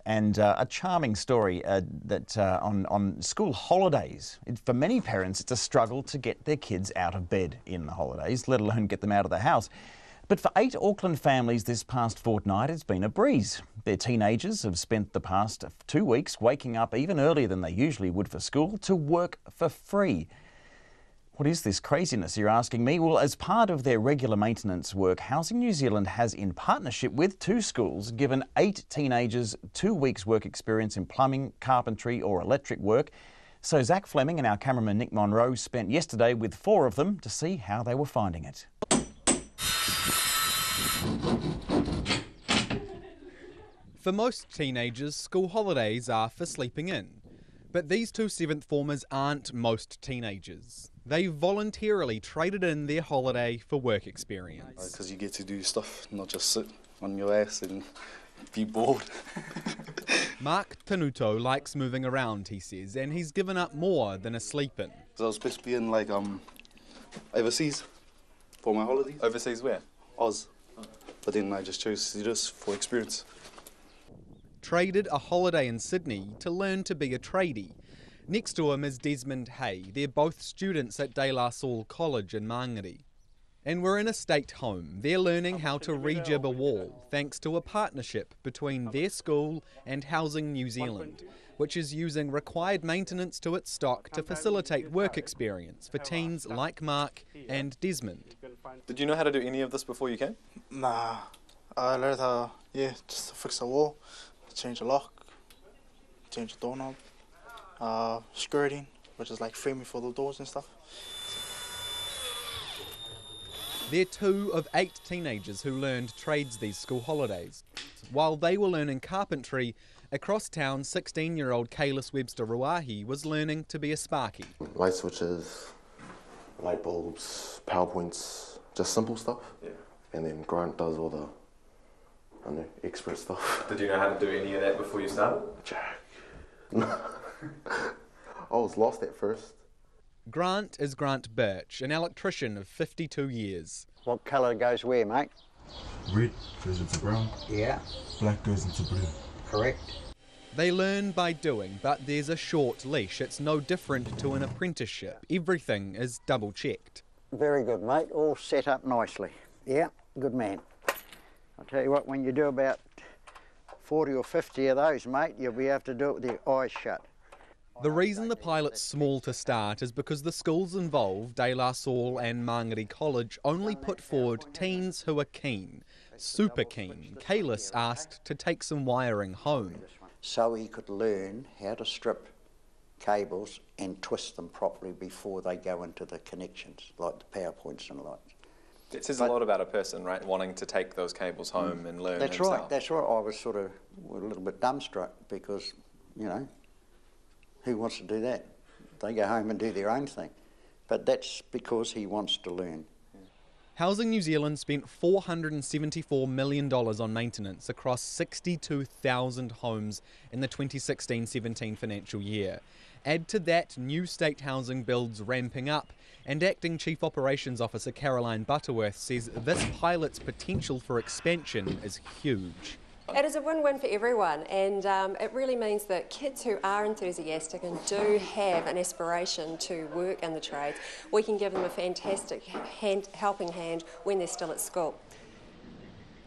And a charming story on school holidays. For many parents, it's a struggle to get their kids out of bed in the holidays, let alone get them out of the house. But for 8 Auckland families this past fortnight, it's been a breeze. Their teenagers have spent the past 2 weeks waking up even earlier than they usually would for school to work for free. What is this craziness, you're asking me? Well, as part of their regular maintenance work, Housing New Zealand has, in partnership with 2 schools, given 8 teenagers 2 weeks' work experience in plumbing, carpentry or electric work. So Zach Fleming and our cameraman Nick Monroe spent yesterday with 4 of them to see how they were finding it. For most teenagers, school holidays are for sleeping in. But these 2 7th formers aren't most teenagers. They voluntarily traded in their holiday for work experience. Because you get to do stuff, not just sit on your ass and be bored. Mark Tanuto likes moving around, he says, and he's given up more than a sleep-in. So I was supposed to be in overseas for my holiday. Overseas where? Oz. But then I just chose to do this for experience. Traded a holiday in Sydney to learn to be a tradie. Next to him is Desmond Hay. They're both students at De La Salle College in Mangere. And we're in a state home. They're learning how to rejib a wall thanks to a partnership between their school and Housing New Zealand, which is using required maintenance to its stock to facilitate work experience for teens like Mark and Desmond. Did you know how to do any of this before you came? Nah, I learned how, just to fix the wall, change the lock, change the doorknob, skirting, which is like framing for the doors and stuff. They're 2 of 8 teenagers who learned trades these school holidays. While they were learning carpentry, across town 16-year-old Kaylis Webster Ruahi was learning to be a sparky. Light switches, light bulbs, PowerPoints, just simple stuff. Yeah. And then Grant does all the expert stuff. Did you know how to do any of that before you started? Jack. I was lost at first. Grant is Grant Birch, an electrician of 52 years. What colour goes where, mate? Red goes into brown. Yeah. Black goes into blue. Correct. They learn by doing, but there's a short leash. It's no different to an apprenticeship. Everything is double-checked. Very good, mate. All set up nicely. Yeah, good man. I'll tell you what, when you do about 40 or 50 of those, mate, you'll be able to do it with your eyes shut. The reason the pilot's small to start is because the schools involved, De La Salle and Mangere College, only put forward teens who are keen, super keen. Kaylis asked to take some wiring home. So he could learn how to strip cables and twist them properly before they go into the connections, like the PowerPoints and lights. It says a lot about a person, right, wanting to take those cables home and learn himself. Right, that's right. I was sort of a little bit dumbstruck because, who wants to do that? They go home and do their own thing. But that's because he wants to learn. Housing New Zealand spent $474 million on maintenance across 62,000 homes in the 2016-17 financial year. Add to that new state housing builds ramping up, and Acting Chief Operations Officer Caroline Butterworth says this pilot's potential for expansion is huge. It is a win-win for everyone, and it really means that kids who are enthusiastic and do have an aspiration to work in the trades, we can give them a fantastic helping hand when they're still at school.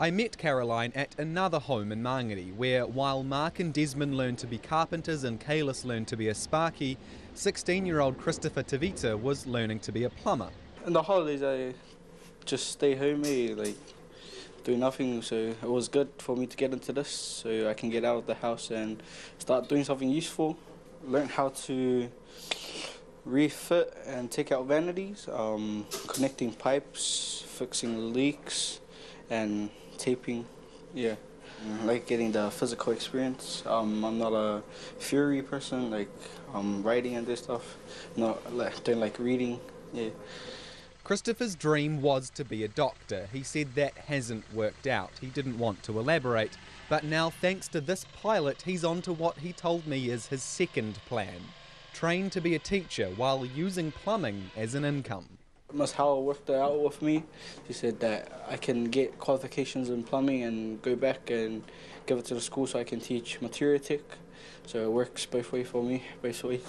I met Caroline at another home in Mangere, where while Mark and Desmond learned to be carpenters and Kaylis learned to be a sparky, 16-year-old Christopher Tavita was learning to be a plumber. In the holidays, I just stay home, do nothing, so it was good for me to get into this so I can get out of the house and start doing something useful. Learn how to refit and take out vanities, connecting pipes, fixing leaks and taping, like getting the physical experience. I'm not a theory person, like writing and this stuff, don't like reading, Christopher's dream was to be a doctor. He said that hasn't worked out. He didn't want to elaborate. But now, thanks to this pilot, he's on to what he told me is his second plan. Train to be a teacher while using plumbing as an income. Ms. Howell worked it out with me. She said that I can get qualifications in plumbing and go back and give it to the school so I can teach material tech. So it works both ways for me, both ways.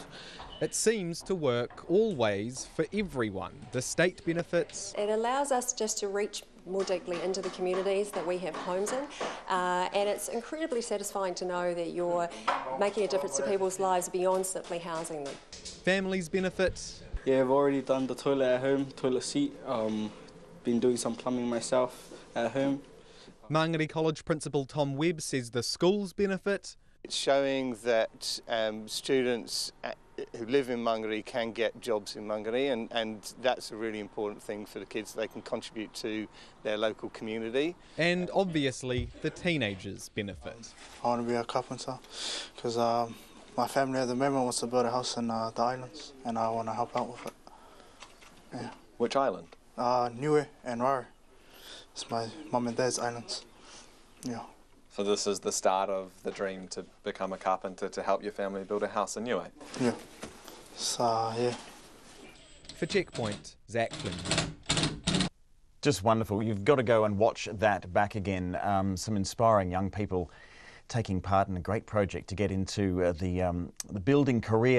It seems to work always for everyone. The state benefits. It allows us just to reach more deeply into the communities that we have homes in, and it's incredibly satisfying to know that you're making a difference to people's lives beyond simply housing them. Families benefit. Yeah, I've already done the toilet at home, toilet seat. Been doing some plumbing myself at home. Mangere College Principal Tom Webb says the schools benefit. It's showing that students who live in Mangere can get jobs in Mangere, and that's a really important thing for the kids. They can contribute to their local community. And obviously the teenagers benefit. I want to be a carpenter because my family at the moment wants to build a house in the islands, and I want to help out with it. Yeah. Which island? Niue and Raro. It's my mum and dad's islands. Yeah. So this is the start of the dream to become a carpenter to help your family build a house in Niue? Yeah. So, yeah. For Checkpoint, Zach Flynn. Just wonderful. You've got to go and watch that back again. Some inspiring young people taking part in a great project to get into the building career.